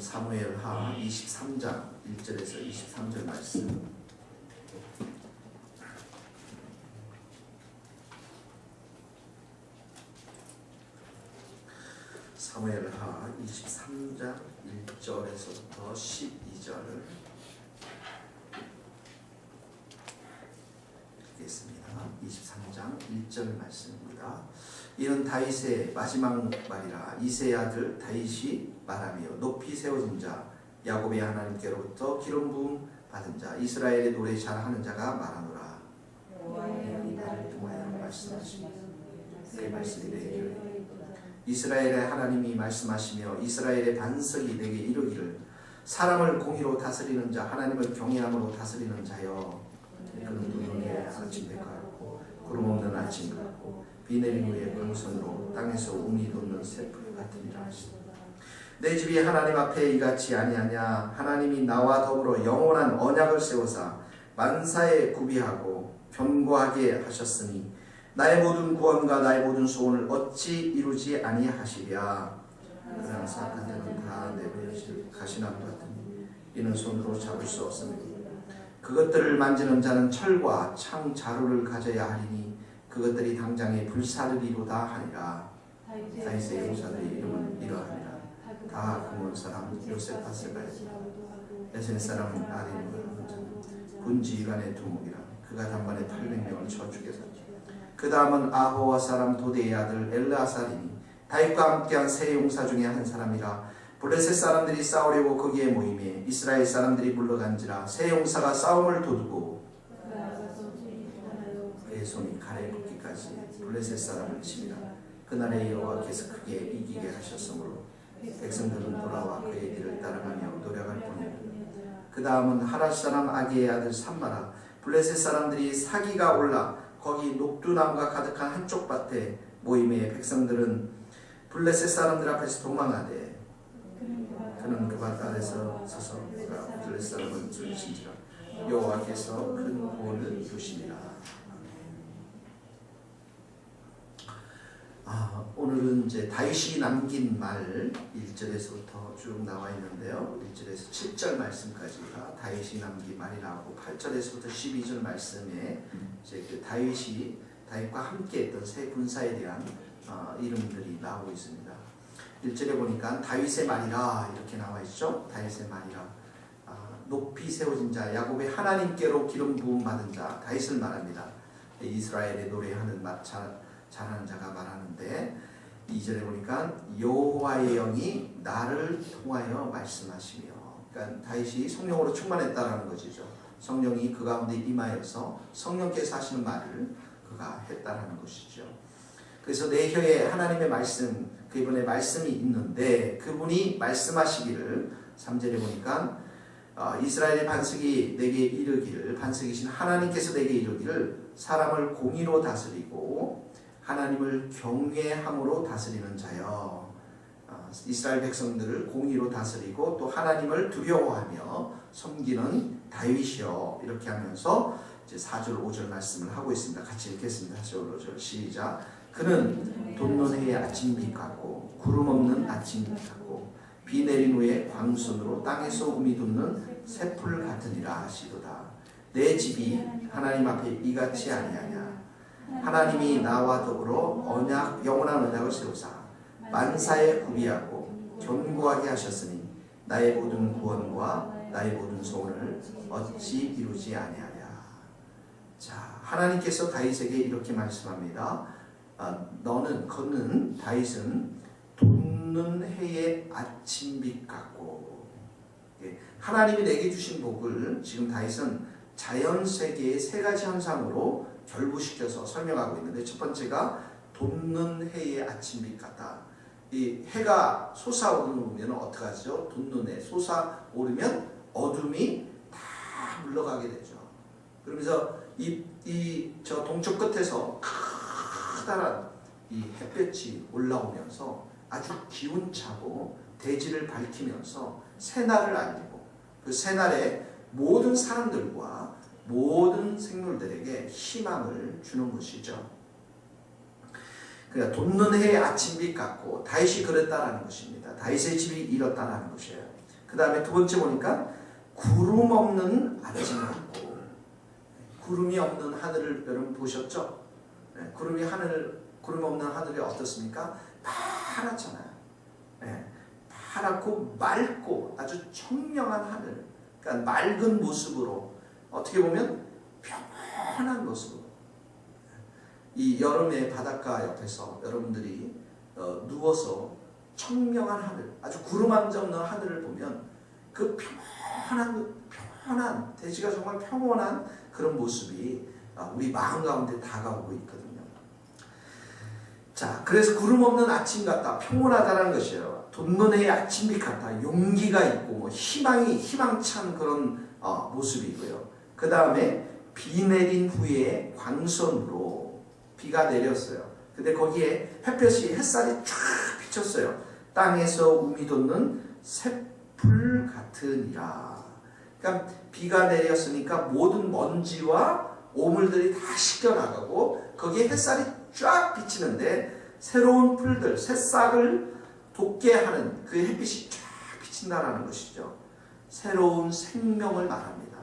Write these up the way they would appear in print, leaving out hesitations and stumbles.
사무엘하 23장 1절에서 23절 말씀. 사무엘하 23장 1절에서부터 12절 읽겠습니다. 23장 1절 말씀입니다. 이는 다윗의 마지막 말이라. 이새의 아들 다윗이 말하며 높이 세워진 자 야곱의 하나님께로부터 기름 부음 받은 자 이스라엘의 노래 잘하는 자가 말하노라. 여호와의 나를 통하여 말씀하시며 그의 말씀이 내게 이르리로다. 이스라엘의 하나님이 말씀하시며 이스라엘의 반석이 내게 이르기를 사람을 공의로 다스리는 자 하나님을 경외함으로 다스리는 자여 그는 눈에 아침에 가고 구름 없는 아침 같고 비 내린 후에 광선으로 땅에서 우미 돋는 새풀 같으리라 하시도다. 내 집이 하나님 앞에 이같이 아니하냐. 하나님이 나와 더불어 영원한 언약을 세우사 만사에 구비하고 견고하게 하셨으니 나의 모든 구원과 나의 모든 소원을 어찌 이루지 아니하시랴. 그러나 사탄들은 다 내버려질 가시나무 같으니 이는 손으로 잡을 수 없습니다. 그것들을 만지는 자는 철과 창 자루를 가져야 하리니 그것들이 당장에 불사르리로다 하니라. 다윗의 용사들의 이름은 이러하니라. 다 그몬 사람 요세파스가요. 에센 사람은 아딘과 군지휘관의 두목이라. 그가 단번에 800명을 쳐 죽였었죠. 그 다음은 아호와 사람 도대의 아들 엘르아살이니 다윗과 함께한 세 용사 중에 한 사람이라. 블레셋 사람들이 싸우려고 거기에 모임에 이스라엘 사람들이 물러간지라. 세 용사가 싸움을 도두고 그의 손이 칼에 붙기까지 블레셋 사람을 치니라. 그날에 여호와께서 크게 이기게 하셨으므로 백성들은 돌아와 그의 길을 따라가며 노력할 뿐이라. 그 다음은 하랏 사람 아기의 아들 삼마라. 블레셋 사람들이 사기가 올라 거기 녹두나무가 가득한 한쪽 밭에 모임에 백성들은 블레셋 사람들 앞에서 도망하되 그는 그 밭 아래서 서서 블레셋 사람을 죽이신지라. 여호와께서 큰 구원을 주시니라. 오늘은 이제 다윗이 남긴 말 1절에서부터 쭉 나와 있는데요. 1절에서 7절 말씀까지가 다윗이 남긴 말이라고 8절에서부터 12절 말씀에 이제 그 다윗과 함께했던 세 군사에 대한 이름들이 나오고 있습니다. 1절에 보니까 다윗의 말이라 이렇게 나와 있죠. 다윗의 말이라. 높이 세워진 자 야곱의 하나님께로 기름 부음 받은 자 다윗을 말합니다. 이스라엘의 노래하는 잘하는 자가 말하는데 2절에 보니까 여호와의 영이 나를 통하여 말씀하시며, 그러니까 다윗이 성령으로 충만했다라는 것이죠. 성령이 그 가운데 임하여서 성령께서 하시는 말을 그가 했다라는 것이죠. 그래서 내 혀에 하나님의 말씀, 그분의 말씀이 있는데 그분이 말씀하시기를 3절에 보니까 이스라엘의 반석이 내게 이르기를, 반석이신 하나님께서 내게 이르기를 사람을 공의로 다스리고 하나님을 경외함으로 다스리는 자여. 이스라엘 백성들을 공의로 다스리고 또 하나님을 두려워하며 섬기는 다윗이여. 이렇게 하면서 이제 4절 5절 말씀을 하고 있습니다. 같이 읽겠습니다. 4절 5절 시작. 그는 돋는 해의 아침빛 같고 구름 없는 아침빛 같고 비 내린 후에 광선으로 땅에서 우미 돋는 새풀 같으니라 하시도다. 내 집이 하나님 앞에 이같이 아니하냐. 하나님이 나와 더불어 영원한 언약을 세우사 만사에 구비하고 견고하게 하셨으니 나의 모든 구원과 나의 모든 소원을 어찌 이루지 아니하랴. 자, 하나님께서 다윗에게 이렇게 말씀합니다. 그는 다윗은 돋는 해의 아침빛 같고, 하나님이 내게 주신 복을 지금 다윗은 자연세계의 세 가지 현상으로 결부시켜서 설명하고 있는데, 첫 번째가 돋는 해의 아침빛 같다. 이 해가 솟아오르면 어떡하죠? 돋는 해 솟아오르면 어둠이 다 물러가게 되죠. 그러면서 저 동쪽 끝에서 커다란 이 햇볕이 올라오면서 아주 기운차고 대지를 밝히면서 새날을 알리고, 그 새날에 모든 사람들과 모든 생물들에게 희망을 주는 것이죠. 그러니까 돋는 해의 아침빛 같고, 다윗이 그랬다라는 것입니다. 다윗의 집이 이렇다라는 것이에요. 그 다음에 두 번째 보니까 구름 없는 아침 같고. 구름이 없는 하늘을 여러분 보셨죠? 네, 구름 없는 하늘이 어떻습니까? 파랗잖아요. 네, 파랗고 맑고 아주 청명한 하늘. 그러니까 맑은 모습으로, 어떻게 보면 평온한 모습으로. 이 여름의 바닷가 옆에서 여러분들이 누워서 청명한 하늘, 아주 구름 한 점 없는 하늘을 보면 그 평온한, 대지가 정말 평온한 그런 모습이 우리 마음 가운데 다가오고 있거든요. 자, 그래서 구름 없는 아침 같다, 평온하다는 것이에요. 돋는 아침빛 같다, 용기가 있고 뭐 희망찬 그런 모습이고요. 그 다음에 비 내린 후에 광선으로, 비가 내렸어요. 근데 거기에 햇살이 쫙 비쳤어요. 땅에서 우미 돋는 새풀 같으니라. 그러니까 비가 내렸으니까 모든 먼지와 오물들이 다 씻겨나가고 거기에 햇살이 쫙 비치는데 새로운 풀들, 새싹을 돋게 하는 그 햇빛이 쫙 비친다는 것이죠. 새로운 생명을 말합니다.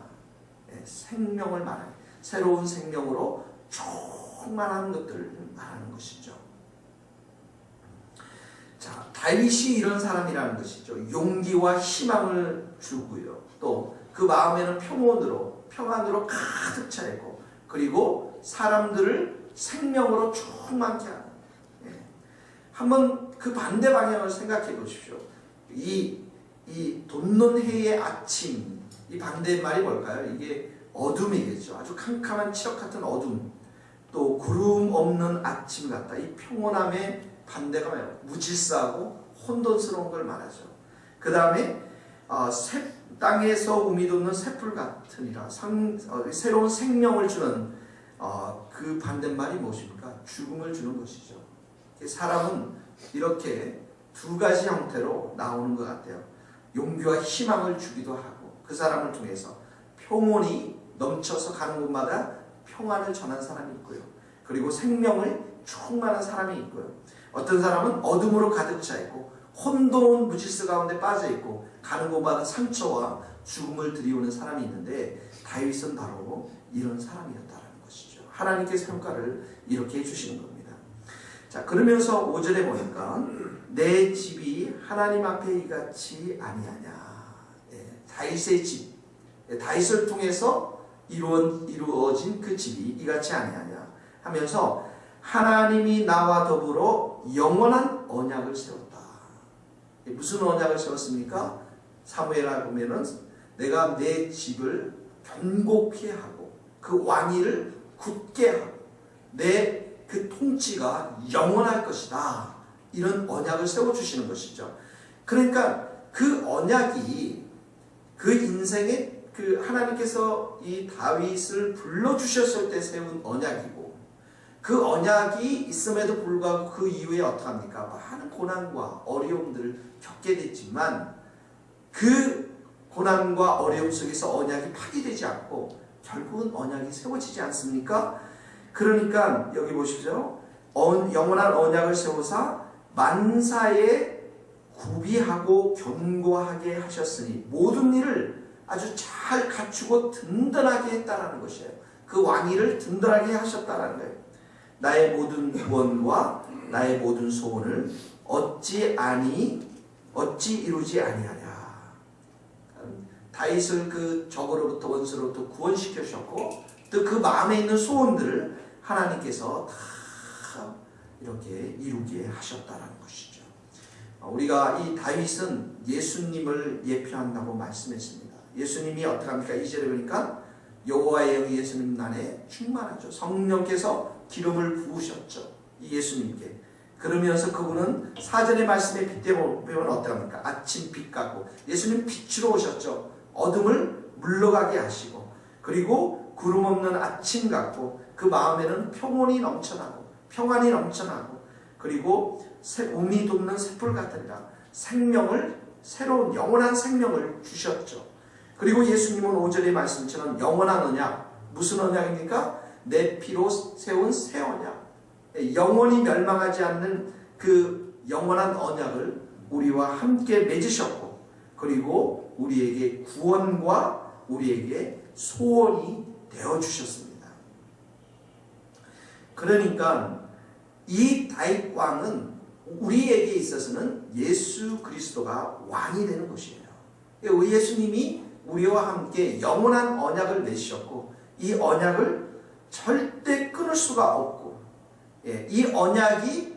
네, 생명을 말합니다. 새로운 생명으로 충만한 것들을 말하는 것이죠. 자, 다윗이 이런 사람이라는 것이죠. 용기와 희망을 주고요. 또 그 마음에는 평안으로 가득 차 있고, 그리고 사람들을 생명으로 충만케 하는. 예. 한번 그 반대 방향을 생각해 보십시오. 이 돋는 해의 아침, 이 반대말이 뭘까요? 이게 어둠이겠죠. 아주 캄캄한 칠흑 같은 어둠. 또 구름 없는 아침 같다. 이 평온함의 반대가 뭐예요? 무질서하고 혼돈스러운 걸 말하죠. 그 다음에 땅에서 우미 돋는 새풀 같으니라. 새로운 생명을 주는 그 반대말이 무엇입니까? 죽음을 주는 것이죠. 사람은 이렇게 두 가지 형태로 나오는 것 같아요. 용기와 희망을 주기도 하고, 그 사람을 통해서 평온이 넘쳐서 가는 곳마다 평안을 전한 사람이 있고요. 그리고 생명을 충만한 사람이 있고요. 어떤 사람은 어둠으로 가득 차 있고 혼돈 무질서 가운데 빠져 있고 가는 곳마다 상처와 죽음을 들이오는 사람이 있는데, 다윗은 바로 이런 사람이었다는 것이죠. 하나님께서 평가를 이렇게 해주시는 겁니다. 자, 그러면서 5절에 보니까 내 집이 하나님 앞에 이같이 아니하냐. 다윗의 집, 다윗을 통해서 이루어진 그 집이 이같이 아니하냐 하면서 하나님이 나와 더불어 영원한 언약을 세웠다. 무슨 언약을 세웠습니까? 사무엘에 보면은 내가 내 집을 견고히 하고 그 왕위를 굳게 하고 내 그 통치가 영원할 것이다. 이런 언약을 세워주시는 것이죠. 그러니까 그 언약이 그 인생에 그 하나님께서 이 다윗을 불러주셨을 때 세운 언약이고, 그 언약이 있음에도 불구하고 그 이후에 어떡합니까? 많은 고난과 어려움들을 겪게 됐지만 그 고난과 어려움 속에서 언약이 파기되지 않고 결국은 언약이 세워지지 않습니까? 그러니까 여기 보십시오. 영원한 언약을 세우사 만사에 구비하고 견고하게 하셨으니 모든 일을 아주 잘 갖추고 든든하게 했다라는 것이에요. 그 왕위를 든든하게 하셨다라는 거예요. 나의 모든 구원과 나의 모든 소원을 어찌 이루지 아니하냐. 다윗을 그 적으로부터 원수로부터 구원시켜 주셨고, 또 그 마음에 있는 소원들을 하나님께서 다 이렇게 이루게 하셨다라는 것이죠. 우리가 이 다윗은 예수님을 예표한다고 말씀했습니다. 예수님이 어떻게 합니까? 2절에 보니까 여호와의 영이 예수님 안에 충만하죠. 성령께서 기름을 부으셨죠. 이 예수님께. 그러면서 그분은 사전의 말씀에 빗대보면 어떡합니까? 아침 빛 같고, 예수님 빛으로 오셨죠. 어둠을 물러가게 하시고, 그리고 구름 없는 아침 같고, 그 마음에는 평온이 넘쳐나고 평안이 넘쳐나고, 그리고 우미 돋는 새풀 같으니라. 새로운 영원한 생명을 주셨죠. 그리고 예수님은 5절의 말씀처럼 영원한 언약, 무슨 언약입니까? 내 피로 세운 새 언약, 영원히 멸망하지 않는 그 영원한 언약을 우리와 함께 맺으셨고, 그리고 우리에게 구원과 우리에게 소원이 되어 주셨습니다. 그러니까 이 다윗 왕은 우리에게 있어서는 예수 그리스도가 왕이 되는 것이에요. 예수님이 우리와 함께 영원한 언약을 맺으셨고 이 언약을 절대 끊을 수가 없고 이 언약이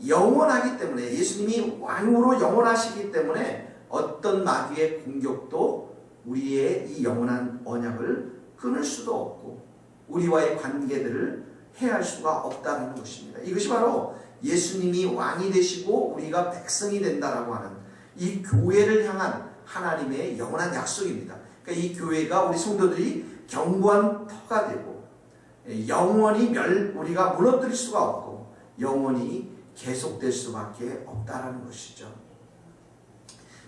영원하기 때문에 예수님이 왕으로 영원하시기 때문에 어떤 마귀의 공격도 우리의 이 영원한 언약을 끊을 수도 없고 우리와의 관계들을 해할 수가 없다는 것입니다. 이것이 바로 예수님이 왕이 되시고 우리가 백성이 된다라고 하는 이 교회를 향한 하나님의 영원한 약속입니다. 그러니까 이 교회가 우리 성도들이 견고한 터가 되고 영원히 우리가 무너뜨릴 수가 없고 영원히 계속될 수밖에 없다라는 것이죠.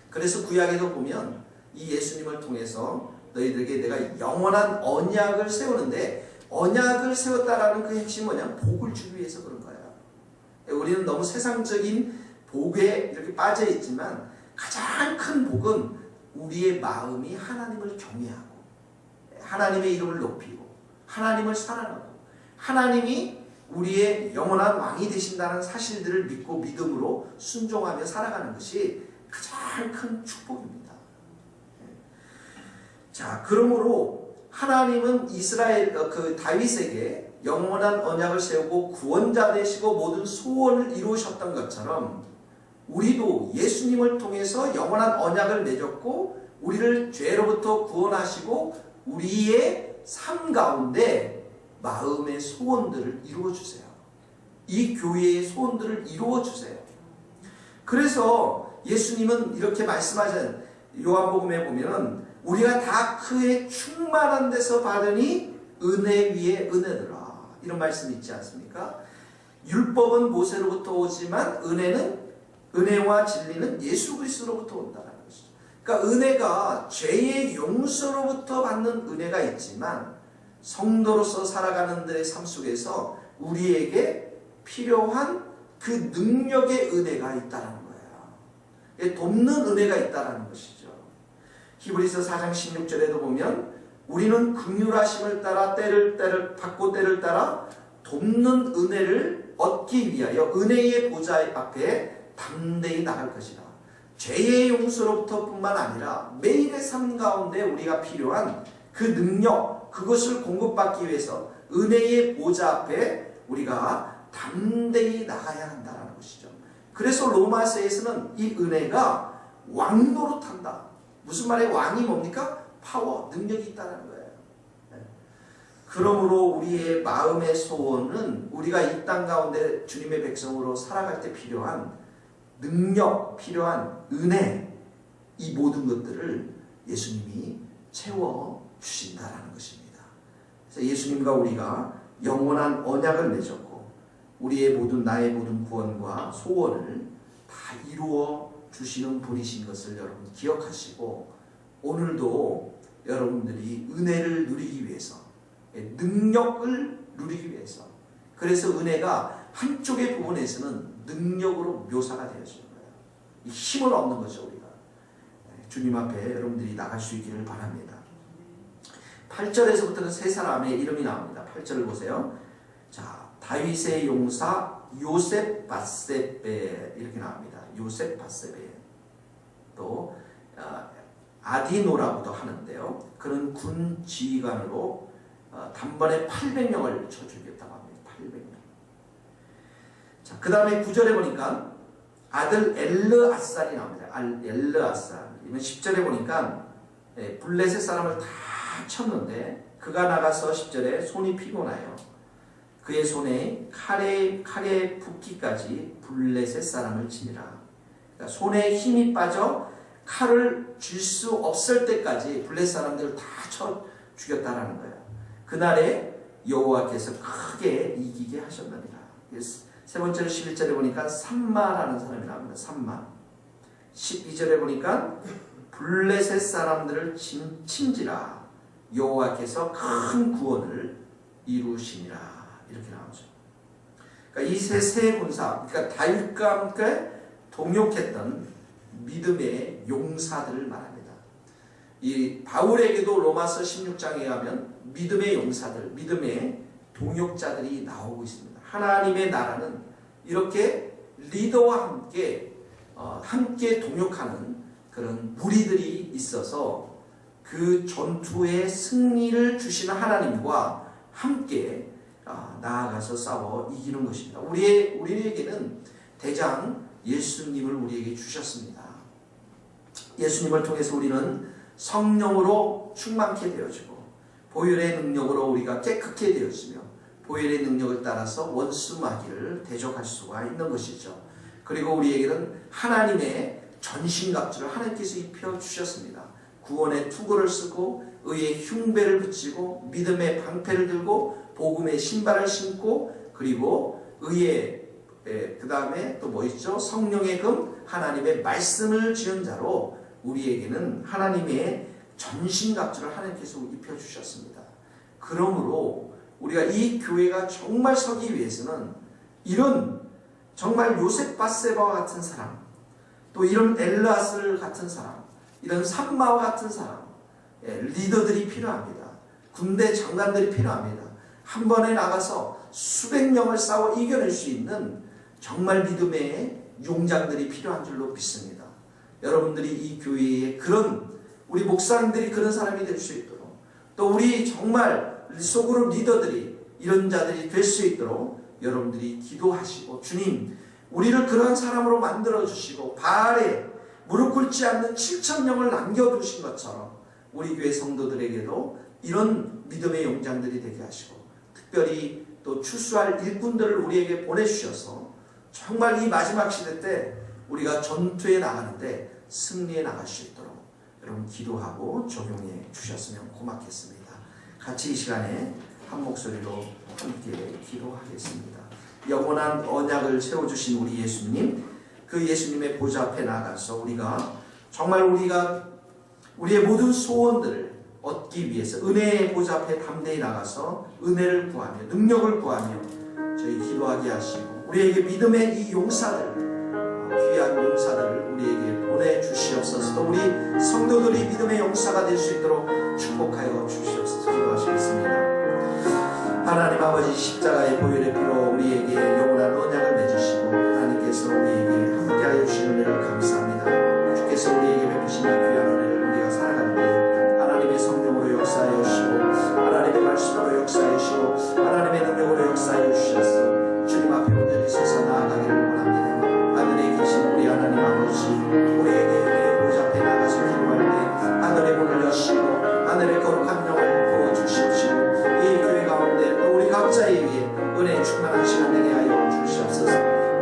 그래서 구약에도 보면 이 예수님을 통해서 너희들에게 내가 영원한 언약을 세우는데 언약을 세웠다라는 그 핵심이 뭐냐면 복을 주기 위해서 그런 거예요. 우리는 너무 세상적인 복에 이렇게 빠져 있지만 가장 큰 복은 우리의 마음이 하나님을 경외하고 하나님의 이름을 높이고 하나님을 사랑하고 하나님이 우리의 영원한 왕이 되신다는 사실들을 믿고 믿음으로 순종하며 살아가는 것이 가장 큰 축복입니다. 자, 그러므로 하나님은 이스라엘 다윗에게 영원한 언약을 세우고 구원자 되시고 모든 소원을 이루셨던 것처럼 우리도 예수님을 통해서 영원한 언약을 맺었고 우리를 죄로부터 구원하시고 우리의 삶 가운데 마음의 소원들을 이루어주세요. 이 교회의 소원들을 이루어주세요. 그래서 예수님은 이렇게 말씀하신 요한복음에 보면은 우리가 다 그의 충만한 데서 받으니 은혜 위에 은혜더라. 이런 말씀이 있지 않습니까? 율법은 모세로부터 오지만 은혜와 진리는 예수 그리스도로부터 온다는 것이죠. 그러니까 은혜가 죄의 용서로부터 받는 은혜가 있지만 성도로서 살아가는 들의 삶 속에서 우리에게 필요한 그 능력의 은혜가 있다는 거예요. 돕는 은혜가 있다는 것이죠. 히브리서 4장 16절에도 보면 우리는 긍휼하심을 따라 때를 받고 때를 따라 돕는 은혜를 얻기 위하여 은혜의 보좌 앞에 담대히 나갈 것이다. 죄의 용서로부터 뿐만 아니라 매일의 삶 가운데 우리가 필요한 그 능력, 그것을 공급받기 위해서 은혜의 보좌 앞에 우리가 담대히 나가야 한다는 것이죠. 그래서 로마서에서는 이 은혜가 왕노릇한다. 무슨 말이에요? 왕이 뭡니까? 파워, 능력이 있다는 거예요. 그러므로 우리의 마음의 소원은 우리가 이 땅 가운데 주님의 백성으로 살아갈 때 필요한 능력, 필요한 은혜, 이 모든 것들을 예수님이 채워주신다는 것입니다. 그래서 예수님과 우리가 영원한 언약을 맺었고 우리의 나의 모든 구원과 소원을 다 이루어 주시는 분이신 것을 여러분 기억하시고 오늘도 여러분들이 은혜를 누리기 위해서 능력을 누리기 위해서 그래서 은혜가 한쪽의 부분에서는 능력으로 묘사가 되어지는 거예요. 힘을 얻는 거죠. 우리가 주님 앞에 여러분들이 나갈 수 있기를 바랍니다. 8절에서부터는 세 사람의 이름이 나옵니다. 8절을 보세요. 자, 다윗의 용사 요셉 밧세베 이렇게 나옵니다. 요셉 밧세베. 또 아디노라고도 하는데요. 그는 군 지휘관으로 단번에 800명을 쳐 죽였다고 합니다. 800명. 자, 그 다음에 9절에 보니까 아들 엘르아살이 나옵니다. 엘르아살. 이번 10절에 보니까 블레셋 사람을 다 쳤는데 그가 나가서 10절에 손이 피곤하여 그의 손에 칼에 붓기까지 블레셋 사람을 치니라. 그러니까 손에 힘이 빠져 칼을 쥘 수 없을 때까지 블레셋 사람들을 다 쳐 죽였다라는 거예요. 그날에 여호와께서 크게 이기게 하셨느니라. 세 번째로 11절에 보니까 삼마라는 사람이 나옵니다. 삼마. 12절에 보니까 블레셋 사람들을 침지라 여호와께서 큰 구원을 이루시니라. 이렇게 나오죠. 그러니까 이 세 군사, 그러니까 다윗과 함께 동역했던 믿음의 용사들을 말합니다. 이 바울에게도 로마서 16장에 가면 믿음의 용사들, 믿음의 동역자들이 나오고 있습니다. 하나님의 나라는 이렇게 리더와 함께 동역하는 그런 무리들이 있어서 그 전투의 승리를 주시는 하나님과 함께 나아가서 싸워 이기는 것입니다. 우리에게는 대장 예수님을 우리에게 주셨습니다. 예수님을 통해서 우리는 성령으로 충만케 되어지고 보혈의 능력으로 우리가 깨끗게 되어지며 보혈의 능력을 따라서 원수 마귀를 대적할 수가 있는 것이죠. 그리고 우리에게는 하나님의 전신갑주를 하나님께서 입혀주셨습니다. 구원의 투구를 쓰고 의의 흉배를 붙이고 믿음의 방패를 들고 복음의 신발을 신고 그리고 의의 그 다음에 또 뭐 있죠? 성령의 금 하나님의 말씀을 지은 자로 우리에게는 하나님의 전신갑주를 하나님께서 입혀주셨습니다. 그러므로 우리가 이 교회가 정말 서기 위해서는 이런 정말 요셉 바세바와 같은 사람, 또 이런 엘라스를 같은 사람, 이런 삼마와 같은 사람, 리더들이 필요합니다. 군대 장관들이 필요합니다. 한 번에 나가서 수백 명을 싸워 이겨낼 수 있는 정말 믿음의 용장들이 필요한 줄로 믿습니다. 여러분들이 이 교회에 그런 우리 목사님들이 그런 사람이 될 수 있도록 또 우리 정말 소그룹 리더들이 이런 자들이 될 수 있도록 여러분들이 기도하시고 주님 우리를 그런 사람으로 만들어주시고 바알에 무릎 꿇지 않는 7,000명을 남겨두신 것처럼 우리 교회 성도들에게도 이런 믿음의 용장들이 되게 하시고 특별히 또 추수할 일꾼들을 우리에게 보내주셔서 정말 이 마지막 시대 때 우리가 전투에 나가는데 승리에 나갈 수 있도록 여러분 기도하고 적용해 주셨으면 고맙겠습니다. 같이 이 시간에 한 목소리로 함께 기도하겠습니다. 영원한 언약을 세워주신 우리 예수님, 그 예수님의 보좌 앞에 나가서 우리가 정말 우리의 모든 소원들을 얻기 위해서 은혜의 보좌 앞에 담대히 나가서 은혜를 구하며 능력을 구하며 저희 기도하게 하시고 우리에게 믿음의 이 용사들, 귀한 용사들을 우리에게 보내주시옵소서. 또 우리 성도들이 믿음의 용사가 될 수 있도록 축복하여 주시옵소서. 기도하시겠습니다. 하나님 아버지 십자가의 보혈의 피로 우리에게 영원한 언약을 맺으시고 하나님께서 우리에게 함께하여 주신 은혜를 감사합니다. 주께서 우리에게 베푸신 이 귀한 은혜를 우리가 살아갈 때 하나님의 성령으로 역사하여 주시고 하나님의 말씀으로 역사하여 주시고 하나님의 능력으로 역사하여 주셔서 주님 앞에 온전히 서서 나아가기를 원합니다. 하늘에 계신 우리 하나님 아버지 우리에게 은혜의 보좌 앞에 나가서 기도할 때 하늘의 문을 여시고 하늘의 거룩한 영을 부어주시옵시고 이 교회 가운데 또 우리 각자에게 은혜의 충만한 시간 되게 하여 주시옵소서.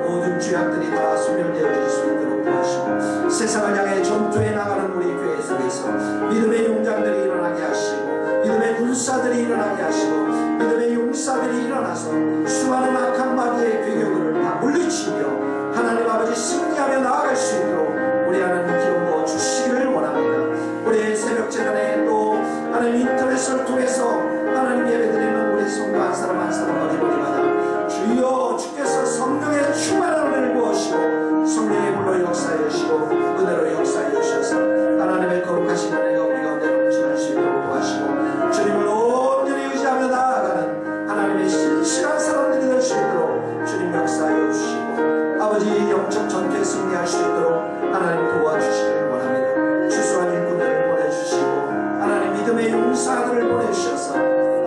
모든 죄악들이 다 소멸되어질 수 있도록 도와주시고 세상을 향해 전투에 나가는 우리 교회 속에서 믿음의 용장들이 일어나게 하시고 믿음의 군사들이 일어나게 하시고 믿음의 용사들이 일어나서 수많은 악한 마귀의 괴격을 다 물리치며 하나님 아버지 승리하며 나아갈 수 있도록 우리 하나님 기름 부어 주시기를 원합니다. 우리 새벽 재단에 또 하나님 인터넷을 통해서 하나님 예배드리는 우리 성도 한 사람 한 사람 어디마다 주여 주께서 성령의 충만한 은혜를 부으시고 성령의 불로 역사해 주시고 은혜로 역사해 주셔서 하나님의 거룩하신 은혜가 우리 가운데 넘쳐날 수 있도록 도와주시고 주님을 온전히 의지하며 나아가는 하나님의 신실한 사람들이 될 수 있도록 주님 역사해 주시고 아버지 영적 전투에 승리할 수 있도록 하나님 도와주시기를 원합니다. 추수한 일꾼들을 보내주시고 하나님 믿음의 용사들을 보내주셔서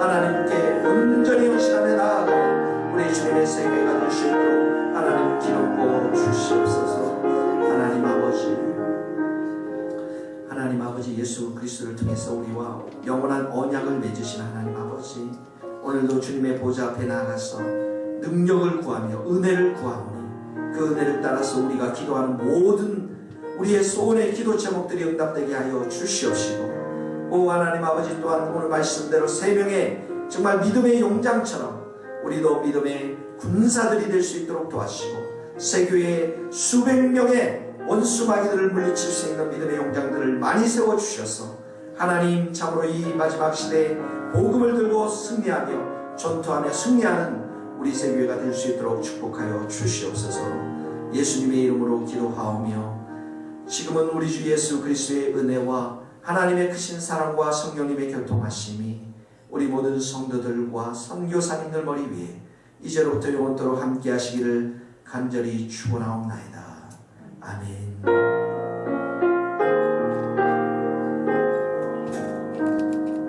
하나님께 온전히 헌신하며 나아가는 우리 주님의 세계가 될 수 있도록 하나님 기름 부어 주시옵소서. 하나님 아버지 예수 그리스도를 통해서 우리와 영원한 언약을 맺으신 하나님 아버지 오늘도 주님의 보좌 앞에 나가서 능력을 구하며 은혜를 구하오니 그 은혜를 따라서 우리가 기도하는 모든 우리의 소원의 기도 제목들이 응답되게 하여 주시옵시고 오 하나님 아버지 또한 오늘 말씀대로 세 명의 정말 믿음의 용장처럼 우리도 믿음의 군사들이 될 수 있도록 도와주시고 새 교회에 수백 명의 원수 마귀들을 물리칠 수 있는 믿음의 용장들을 많이 세워주셔서 하나님 참으로 이 마지막 시대에 복음을 들고 승리하며 전투하며 승리하는 우리 새 교회가 될 수 있도록 축복하여 주시옵소서. 예수님의 이름으로 기도하오며 지금은 우리 주 예수 그리스도의 은혜와 하나님의 크신 사랑과 성령님의 교통하심이 우리 모든 성도들과 선교사님들 머리 위에 이제로부터 영원토록 함께 하시기를 간절히 축원하옵나이다. 아멘.